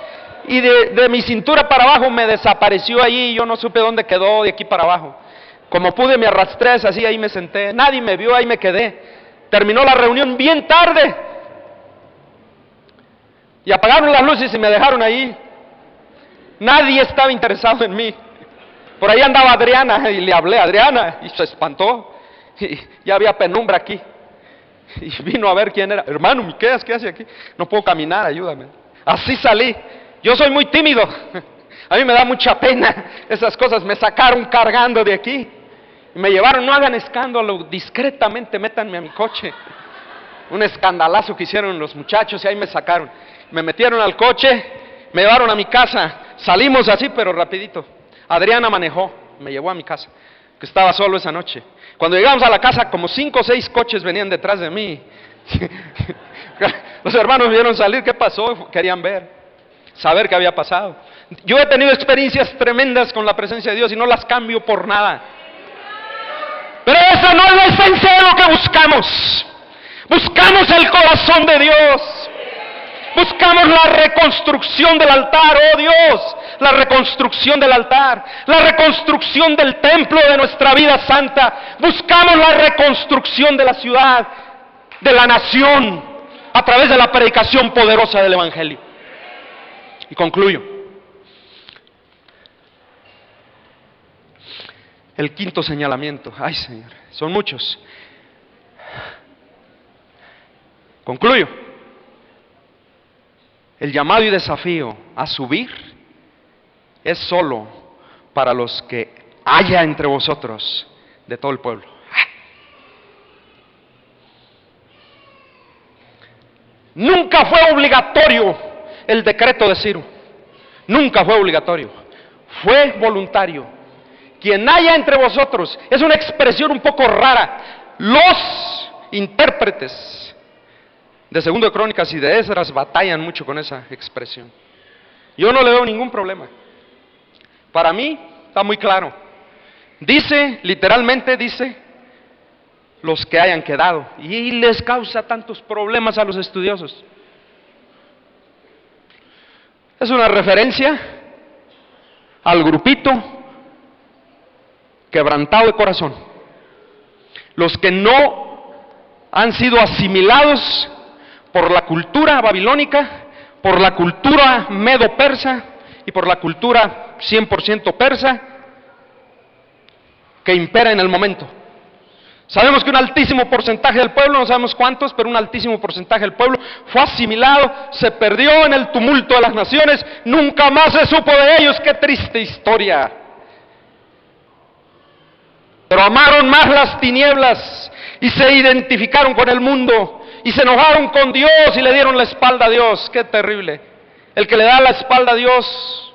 Y de mi cintura para abajo me desapareció ahí, yo no supe dónde quedó de aquí para abajo. Como pude me arrastré, así ahí me senté, nadie me vio, ahí me quedé. Terminó la reunión bien tarde y apagaron las luces y me dejaron ahí. Nadie estaba interesado en mí. Por ahí andaba Adriana y le hablé a Adriana y se espantó y ya había penumbra aquí. Y vino a ver quién era. Hermano, Miqueas, ¿qué hace aquí? No puedo caminar, ayúdame. Así salí. Yo soy muy tímido. A mí me da mucha pena esas cosas. Me sacaron cargando de aquí. Y me llevaron, no hagan escándalo, discretamente métanme a mi coche. Un escandalazo que hicieron los muchachos y ahí me sacaron. Me metieron al coche, me llevaron a mi casa. Salimos así, pero rapidito. Adriana manejó, me llevó a mi casa, que estaba solo esa noche. Cuando llegamos a la casa, como 5 o 6 coches venían detrás de mí. Los hermanos me vieron salir, ¿qué pasó? Querían ver, saber qué había pasado. Yo he tenido experiencias tremendas con la presencia de Dios y no las cambio por nada. Pero esa no es la esencia de lo que buscamos. Buscamos el corazón de Dios. Buscamos la reconstrucción del altar, oh Dios, la reconstrucción del altar, la reconstrucción del templo de nuestra vida santa. Buscamos la reconstrucción de la ciudad, de la nación, a través de la predicación poderosa del Evangelio. Y concluyo. El quinto señalamiento. Ay, Señor, son muchos. Concluyo. El llamado y desafío a subir es solo para los que haya entre vosotros de todo el pueblo. Nunca fue obligatorio el decreto de Ciro. Nunca fue obligatorio. Fue voluntario. Quien haya entre vosotros, es una expresión un poco rara. Los intérpretes de Segundo de Crónicas y de Esdras batallan mucho con esa expresión. Yo no le veo ningún problema. Para mí está muy claro. Dice, literalmente dice, los que hayan quedado. Y les causa tantos problemas a los estudiosos. Es una referencia al grupito quebrantado de corazón. Los que no han sido asimilados por la cultura babilónica, por la cultura medo-persa y por la cultura 100% persa que impera en el momento. Sabemos que un altísimo porcentaje del pueblo, no sabemos cuántos, pero un altísimo porcentaje del pueblo fue asimilado, se perdió en el tumulto de las naciones, nunca más se supo de ellos. ¡Qué triste historia! Pero amaron más las tinieblas y se identificaron con el mundo y se enojaron con Dios y le dieron la espalda a Dios. ¡Qué terrible! El que le da la espalda a Dios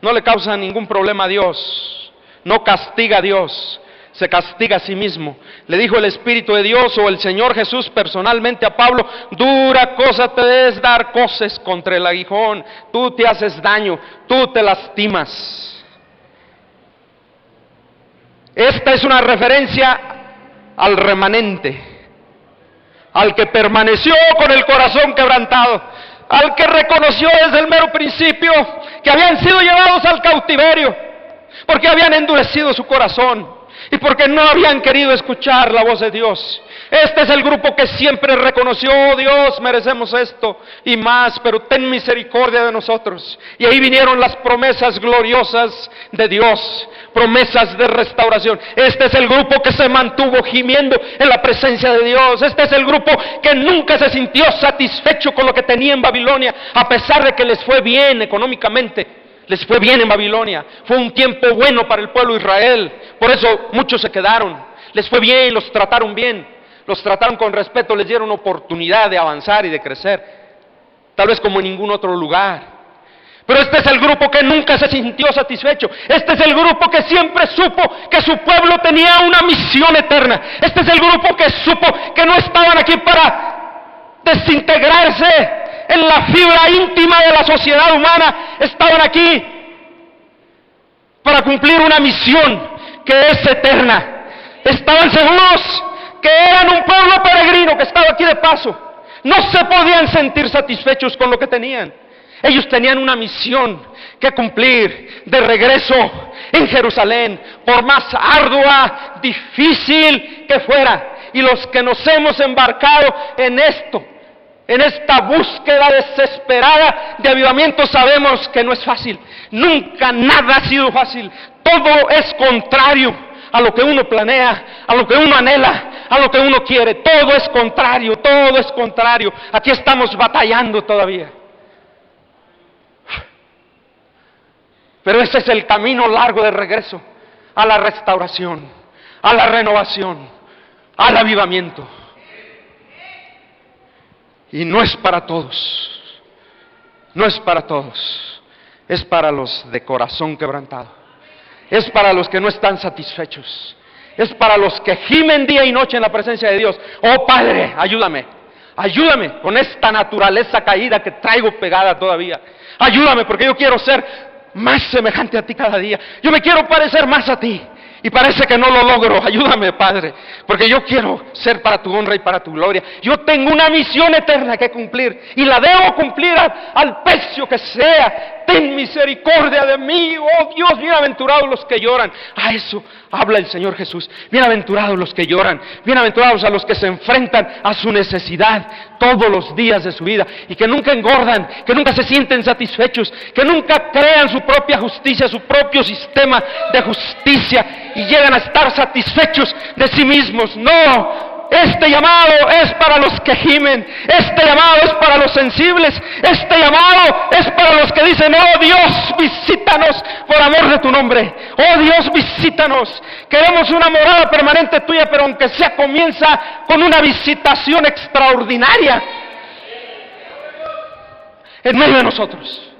no le causa ningún problema a Dios, no castiga a Dios, se castiga a sí mismo. Le dijo el Espíritu de Dios o el Señor Jesús personalmente a Pablo: dura cosa te es dar coces contra el aguijón, tú te haces daño, tú te lastimas. Esta es una referencia al remanente, al que permaneció con el corazón quebrantado, al que reconoció desde el mero principio que habían sido llevados al cautiverio, porque habían endurecido su corazón y porque no habían querido escuchar la voz de Dios. Este es el grupo que siempre reconoció: oh Dios, merecemos esto y más, pero ten misericordia de nosotros. Y ahí vinieron las promesas gloriosas de Dios, promesas de restauración. Este es el grupo que se mantuvo gimiendo en la presencia de Dios. Este es el grupo que nunca se sintió satisfecho con lo que tenía en Babilonia, a pesar de que les fue bien económicamente. Les fue bien en Babilonia, fue un tiempo bueno para el pueblo de Israel, por eso muchos se quedaron. Les fue bien, los trataron bien, los trataron con respeto, les dieron oportunidad de avanzar y de crecer, tal vez como en ningún otro lugar. Pero este es el grupo que nunca se sintió satisfecho. Este es el grupo que siempre supo que su pueblo tenía una misión eterna. Este es el grupo que supo que no estaban aquí para desintegrarse en la fibra íntima de la sociedad humana. Estaban aquí para cumplir una misión que es eterna. Estaban seguros que eran un pueblo peregrino que estaba aquí de paso. No se podían sentir satisfechos con lo que tenían. Ellos tenían una misión que cumplir de regreso en Jerusalén, por más ardua, difícil que fuera. Y los que nos hemos embarcado en esto, en esta búsqueda desesperada de avivamiento, sabemos que no es fácil. Nunca nada ha sido fácil. Todo es contrario a lo que uno planea, a lo que uno anhela, a lo que uno quiere. Todo es contrario, todo es contrario. Aquí estamos batallando todavía. Pero ese es el camino largo de regreso a la restauración, a la renovación, al avivamiento. Y no es para todos, no es para todos, es para los de corazón quebrantado, es para los que no están satisfechos, es para los que gimen día y noche en la presencia de Dios. Oh Padre, ayúdame, ayúdame con esta naturaleza caída que traigo pegada todavía. Ayúdame, porque yo quiero ser más semejante a ti cada día. Yo me quiero parecer más a ti. Y parece que no lo logro. Ayúdame, Padre, porque yo quiero ser para tu honra y para tu gloria. Yo tengo una misión eterna que cumplir, y la debo cumplir al precio que sea. Ten misericordia de mí, oh Dios. Bienaventurados los que lloran. A eso habla el Señor Jesús. Bienaventurados los que lloran, bienaventurados a los que se enfrentan a su necesidad todos los días de su vida, y que nunca engordan, que nunca se sienten satisfechos, que nunca crean su propia justicia, su propio sistema de justicia, y llegan a estar satisfechos de sí mismos. No, este llamado es para los que gimen, este llamado es para los sensibles, este llamado es para los que dicen: oh Dios, visítanos por amor de tu nombre, oh Dios, visítanos, queremos una morada permanente tuya, pero aunque sea, comienza con una visitación extraordinaria en medio de nosotros.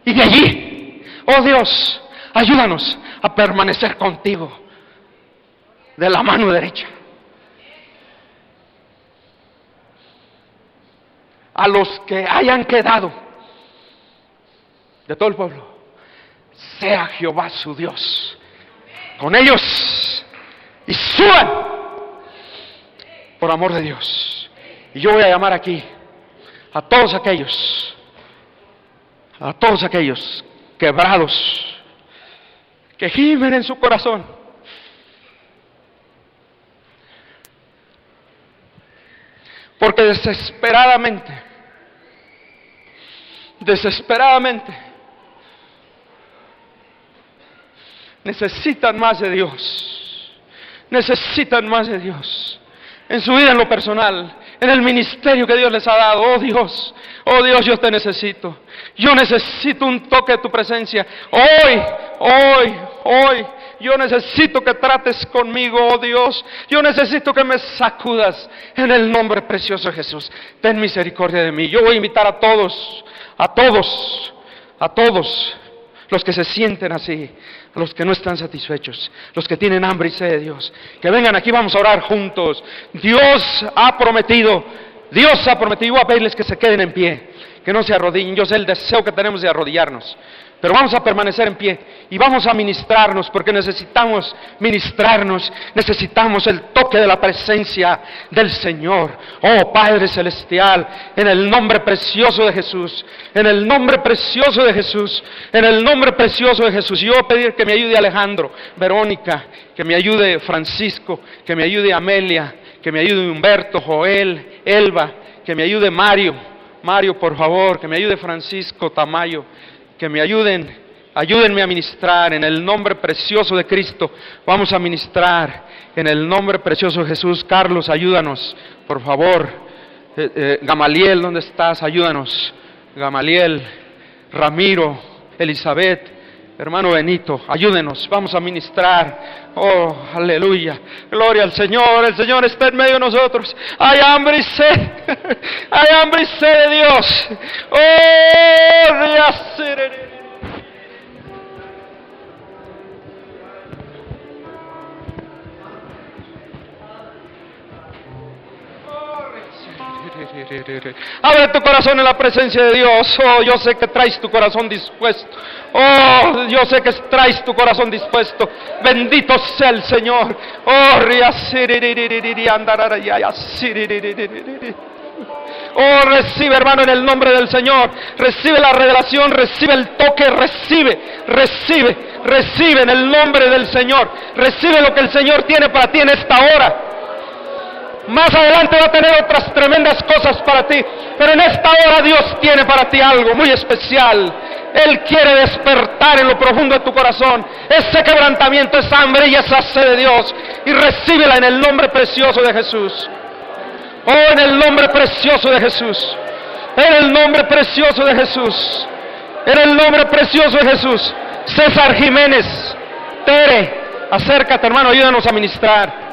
Y de allí, oh Dios, ayúdanos a permanecer contigo de la mano derecha. A los que hayan quedado de todo el pueblo, sea Jehová su Dios con ellos, y suban por amor de Dios. Y yo voy a llamar aquí a todos aquellos quebrados, que gimen en su corazón, porque desesperadamente necesitan más de Dios, necesitan más de Dios, en su vida, en lo personal, en el ministerio que Dios les ha dado. Oh Dios, yo te necesito, yo necesito un toque de tu presencia, hoy, yo necesito que trates conmigo, oh Dios, yo necesito que me sacudas en el nombre precioso de Jesús. Ten misericordia de mí. Yo voy a invitar a todos, los que se sienten así, los que no están satisfechos, los que tienen hambre y sed de Dios, que vengan aquí, vamos a orar juntos. Dios ha prometido, voy a pedirles que se queden en pie, que no se arrodillen. Yo sé el deseo que tenemos de arrodillarnos, pero vamos a permanecer en pie y vamos a ministrarnos, porque necesitamos ministrarnos, necesitamos el toque de la presencia del Señor. Oh Padre Celestial, en el nombre precioso de Jesús, en el nombre precioso de Jesús, en el nombre precioso de Jesús. Yo voy a pedir que me ayude Alejandro, Verónica, que me ayude Francisco, que me ayude Amelia, que me ayude Humberto, Joel, Elba, que me ayude Mario, por favor, que me ayude Francisco, Tamayo, que me ayúdenme a ministrar en el nombre precioso de Cristo. Vamos a ministrar en el nombre precioso de Jesús. Carlos, ayúdanos, por favor. Gamaliel, ¿dónde estás? Ayúdanos. Gamaliel, Ramiro, Elizabeth, hermano Benito, ayúdenos, vamos a ministrar. Oh, aleluya, gloria al Señor, el Señor está en medio de nosotros. Hay hambre y sed, hay hambre y sed de Dios. Oh, Dios. Abre tu corazón en la presencia de Dios. Oh, yo sé que traes tu corazón dispuesto. Oh, yo sé que traes tu corazón dispuesto. Bendito sea el Señor. Oh, oh, recibe, hermano, en el nombre del Señor. Recibe la revelación, recibe el toque, recibe en el nombre del Señor. Recibe lo que el Señor tiene para ti en esta hora. Más adelante va a tener otras tremendas cosas para ti, pero en esta hora Dios tiene para ti algo muy especial. Él quiere despertar en lo profundo de tu corazón ese quebrantamiento, esa hambre y esa sed de Dios, y recíbela en el nombre precioso de Jesús. Oh, en el nombre precioso de Jesús, en el nombre precioso de Jesús, en el nombre precioso de Jesús. César Jiménez, Tere, acércate, hermano, ayúdanos a ministrar.